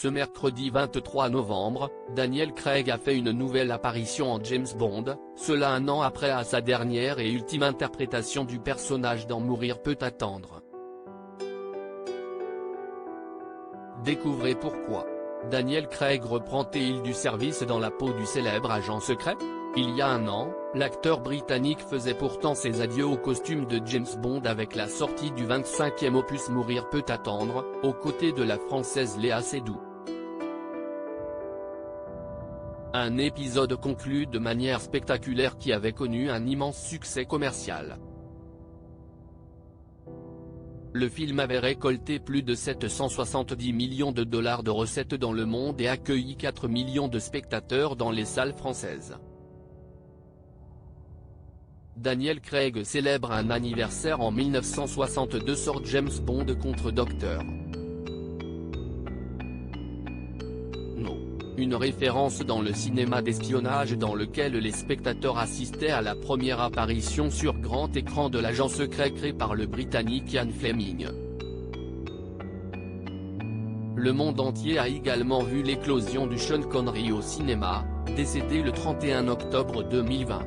Ce mercredi 23 novembre, Daniel Craig a fait une nouvelle apparition en James Bond, cela un an après à sa dernière et ultime interprétation du personnage dans Mourir peut attendre. Découvrez pourquoi Daniel Craig reprend-il du service dans la peau du célèbre agent secret? Il y a un an, l'acteur britannique faisait pourtant ses adieux au costume de James Bond avec la sortie du 25e opus Mourir peut attendre, aux côtés de la française Léa Seydoux. Un épisode conclu de manière spectaculaire qui avait connu un immense succès commercial. Le film avait récolté plus de 770 millions de dollars de recettes dans le monde et accueilli 4 millions de spectateurs dans les salles françaises. Daniel Craig célèbre un anniversaire en 1962 sur James Bond contre Dr. No. Une référence dans le cinéma d'espionnage dans lequel les spectateurs assistaient à la première apparition sur grand écran de l'agent secret créé par le Britannique Ian Fleming. Le monde entier a également vu l'éclosion du Sean Connery au cinéma, décédé le 31 octobre 2020.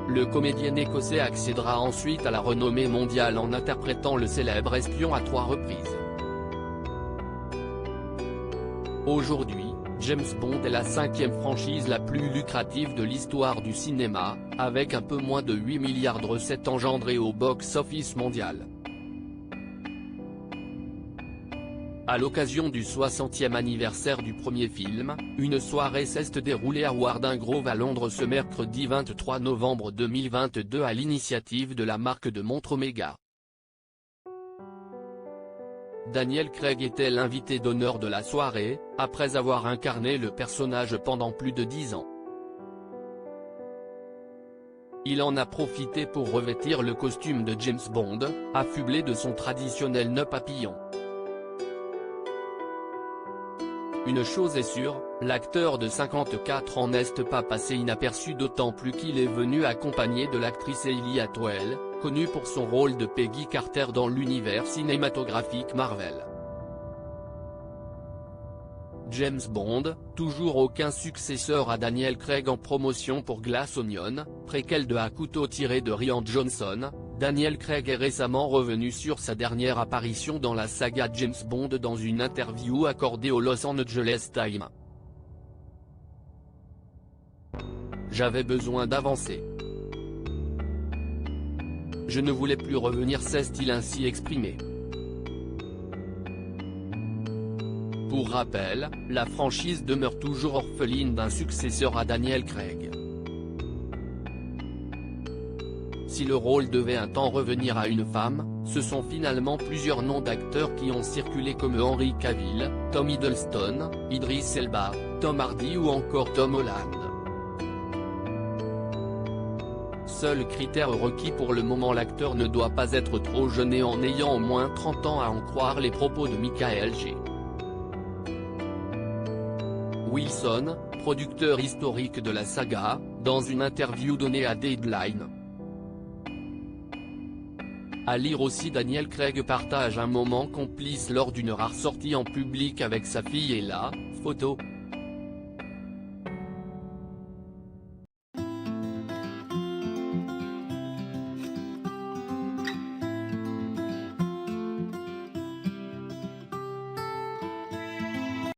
Le comédien écossais accédera ensuite à la renommée mondiale en interprétant le célèbre espion à 3 reprises. Aujourd'hui, James Bond est la 5e franchise la plus lucrative de l'histoire du cinéma, avec un peu moins de 8 milliards de recettes engendrées au box-office mondial. À l'occasion du 60e anniversaire du premier film, une soirée s'est déroulée à Warding Grove à Londres ce mercredi 23 novembre 2022 à l'initiative de la marque de montres Omega. Daniel Craig était l'invité d'honneur de la soirée, après avoir incarné le personnage pendant plus de 10 ans. Il en a profité pour revêtir le costume de James Bond, affublé de son traditionnel nœud papillon. Une chose est sûre, l'acteur de 54 ans n'est pas passé inaperçu d'autant plus qu'il est venu accompagné de l'actrice Hayley Atwell, connue pour son rôle de Peggy Carter dans l'univers cinématographique Marvel. James Bond, toujours aucun successeur à Daniel Craig en promotion pour Glass Onion, préquel de À couteau tiré de Rian Johnson. Daniel Craig est récemment revenu sur sa dernière apparition dans la saga James Bond dans une interview accordée au Los Angeles Times. J'avais besoin d'avancer. Je ne voulais plus revenir, s'est-il ainsi exprimé. Pour rappel, la franchise demeure toujours orpheline d'un successeur à Daniel Craig. Si le rôle devait un temps revenir à une femme, ce sont finalement plusieurs noms d'acteurs qui ont circulé comme Henry Cavill, Tom Hiddleston, Idris Elba, Tom Hardy ou encore Tom Holland. Seul critère requis pour le moment, l'acteur ne doit pas être trop jeune et en ayant au moins 30 ans à en croire les propos de Michael G. Wilson, producteur historique de la saga, dans une interview donnée à Deadline. À lire aussi, Daniel Craig partage un moment complice lors d'une rare sortie en public avec sa fille et la photo.